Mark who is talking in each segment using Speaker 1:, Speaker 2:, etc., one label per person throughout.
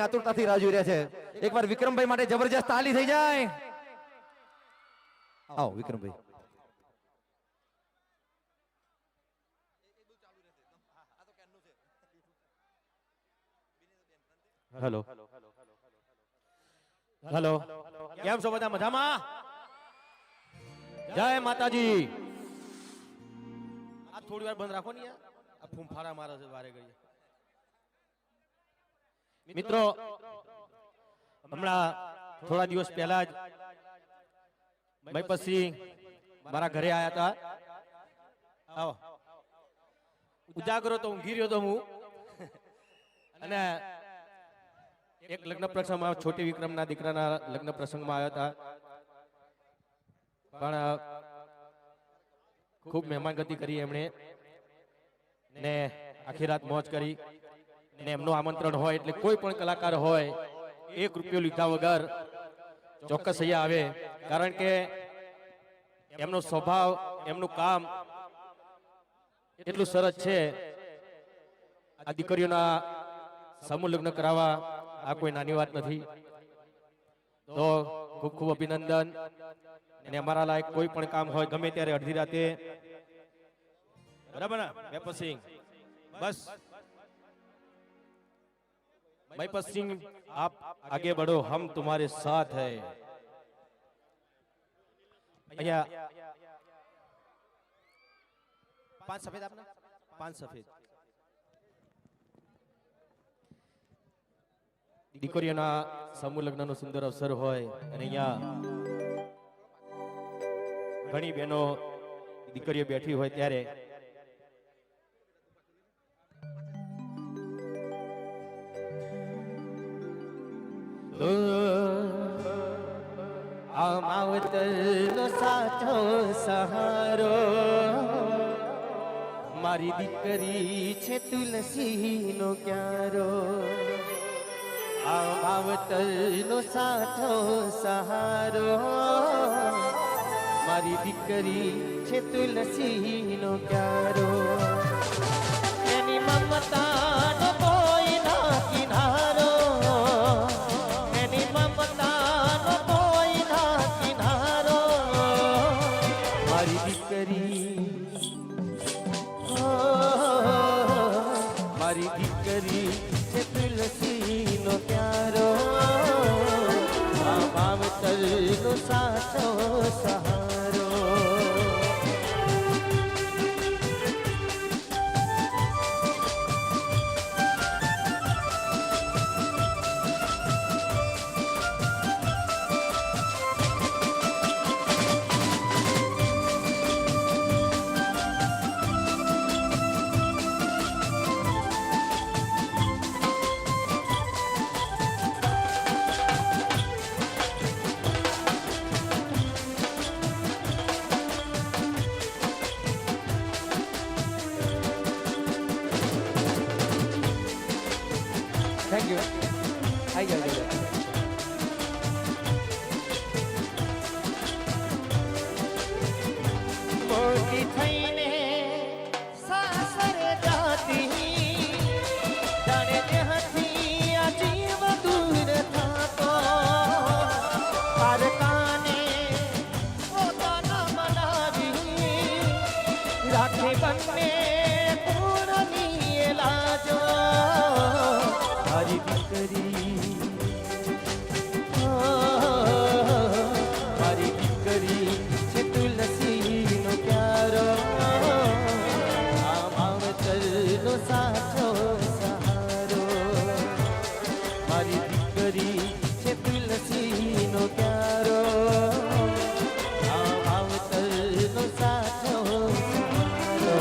Speaker 1: આતુરતાથી રાહ જોઈ રહ્યા છે. એકવાર વિક્રમભાઈ માટે જબરજસ્ત તાલી થઈ જાય. આવો વિક્રમભાઈ. હેલો હેલો, કેમ છો બધા? મજામાં? જય માતાજી. આ થોડી વાર બંધ રાખો ને યાર, આ ફૂંફાડા મારે છે વારે ઘડીએ. મિત્રો, હમણાં થોડા દિવસ પહેલા જ મહીપતસિંહ મારા ઘરે આયા હતા. આવો. ઉજાગરો તો ઊંઘી રહ્યો તો હું, અને એક લગ્ન પ્રસંગમાં છોટી વિક્રમના દીકરાના લગ્ન પ્રસંગમાં આવ્યા હતા. પણ ખૂબ મહેમાનગતિ કરી એમણે, ને આખી રાત મોજ કરી. ને એમનું આમંત્રણ હોય એટલે કોઈ પણ કલાકાર હોય 1 રૂપિયો લીધા વગર ચોક્કસ અહીંયા આવે. કારણ કે એમનો સ્વભાવ, એમનું કામ એટલું સરસ છે. આ દીકરીઓના સમૂહ લગ્ન કરાવવા આ કોઈ નાની વાત નથી. તો ખૂબ ખૂબ અભિનંદન. અને અમારા લાયક કોઈ પણ કામ હોય ગમે ત્યારે અડધી રાતે, બરાબર ને મહીપતસિંહ? બસ महीपतसिंह, आप आगे बढ़ो, हम तुम्हारे साथ हैं. અહીંયા 5 સફેદ આપના, 5 સફેદ. દીકરીઓના સમૂહ લગ્નનો સુંદર અવસર હોય અને અહીંયા ઘણી બહેનો દીકરીઓ બેઠી હોય ત્યારે આ માવતરનો સાચો સહારો મારી દીકરી છે તુલસીનો ક્યારો. આ માવતરનો સાચો સહારો મારી દીકરી છે તુલસીનો ક્યારો. એની મમતાનો કોઈ ના કિનારો, મારી દીકરી છે તુલસીનો પ્યારો. આ માવતરનો સાચો સહારો. Thank you. Hi guys. મોટી થઈને સાસરે જાતી, જાણે ત્યાંથી આ જીવ દૂર થતો. પારકાને પોતાના બનાવી રાખે બંને પૂર્ણની લાજો. મારી દીકરી, મારી દીકરી છે તુલસીનો પ્યારો. આ માવતરનો સાચો સહારો. મારી દીકરી છે તુલસીનો પ્યારો. આ માવતરનો સાચો સહારો.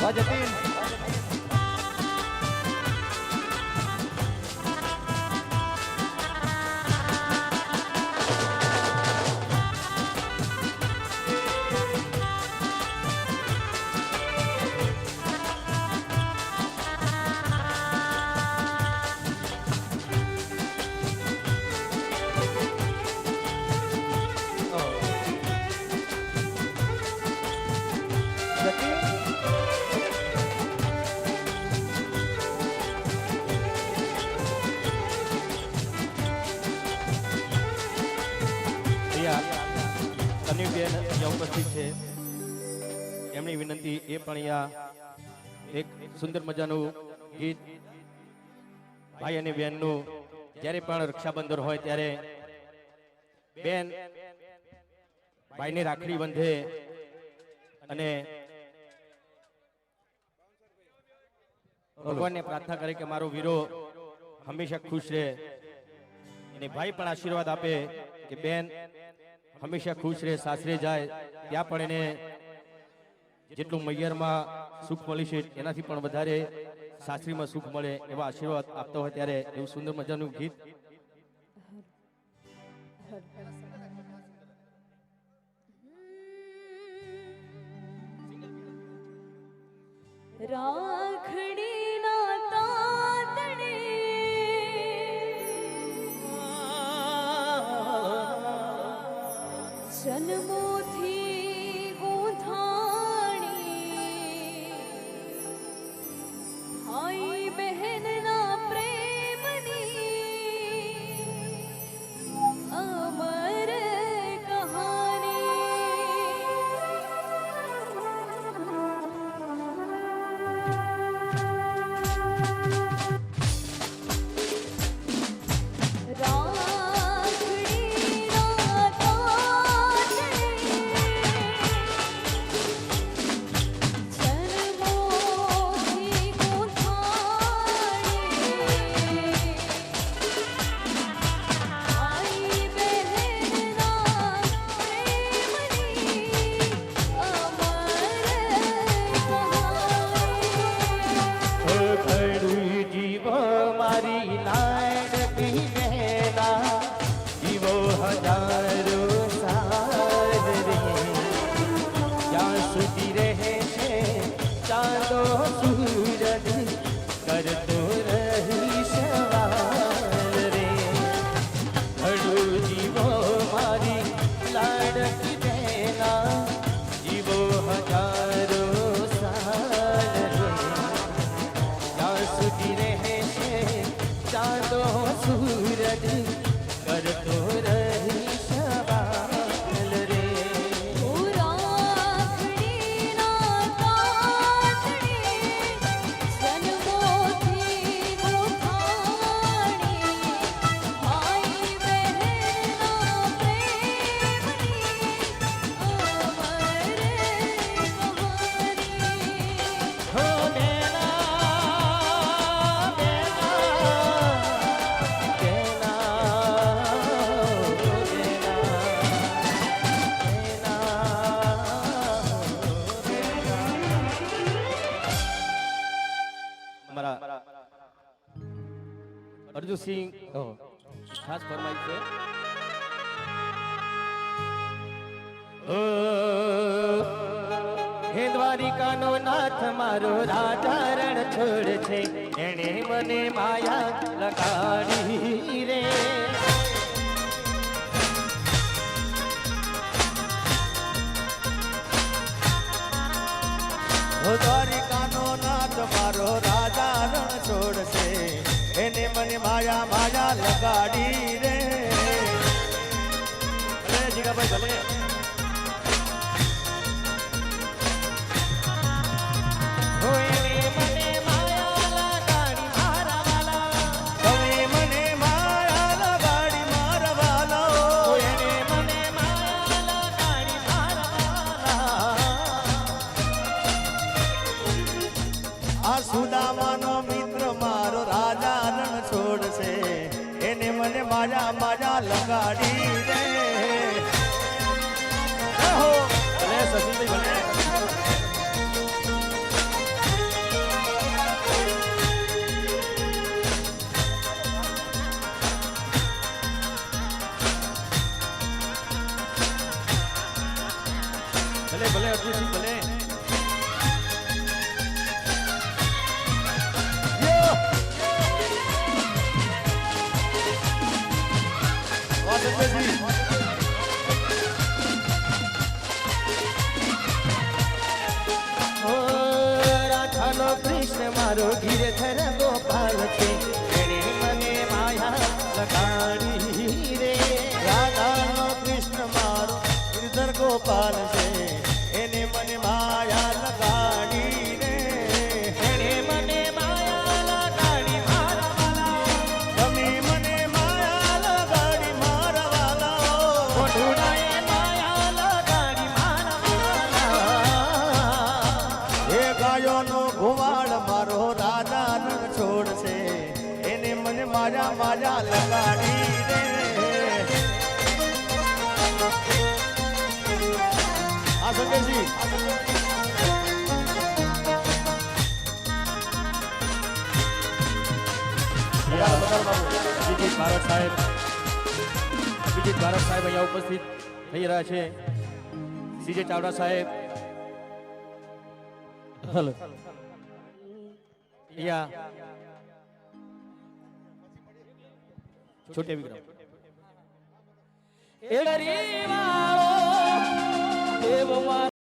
Speaker 1: વાજતી અહીંયા ઉપસ્થિત છે એમની વિનંતી એ પણ અહીંયા એક સુંદર મજાનું ગીત ભાઈ અને બહેનનું જ્યારે પણ રક્ષાબંધન હોય ત્યારે બેન ભાઈને રાખડી બંધે અને ભગવાનને પ્રાર્થના કરે કે મારો વીરો હંમેશા ખુશ રહે અને ભાઈ પણ આશીર્વાદ આપે કે બેન હંમેશા ખુશ રહે, સાસરે જાય ત્યાં પણ એને જેટલું મૈયરમાં સુખ મળી છે એનાથી પણ વધારે સાસરીમાં સુખ મળે એવા આશીર્વાદ આપતો હોય ત્યારે એવું સુંદર મજાનું ગીત
Speaker 2: રાખડીના તાતણે જન્મોથી ગોથાણી ભાઈ બહેનના પ્રેમની અમર અર્જુન સિંહ ખાસ ફરમાઈ છે હે દ્વારિકાનો નાથ મારો રાજા રણ છોડ છે એણે મને માયા લગાડી રે
Speaker 3: દ્વારિકાનો નાથ મારો રાજા રણ છોડ છે એને મને માયા માયા લગાડી રે
Speaker 1: ભલે જીગાભાઈ ભલે
Speaker 3: સુદામાનો મિત્ર મારો રાજા રણ છોડશે એને મને માયા માયા લગાડી રે
Speaker 1: ભલે સચિનભાઈ ભલે ભલે અર્જુનસિંહ ભલે કૃષ્ણ મારો ગિરધર ગોપાલ છે એને મને માયા લગાડી રે
Speaker 3: રાધાનો કૃષ્ણ મારો ગિરધર ગોપાલ છે માયા માયા લગાડી રે આ શંકરજી
Speaker 1: અભિજીત ભારત સાહેબ અહીંયા ઉપસ્થિત થઈ રહ્યા છે. સીજે ચાવડા સાહેબ હલો અહીંયા છોટે વિક્રમ
Speaker 2: એ ગરીવાળો દેવ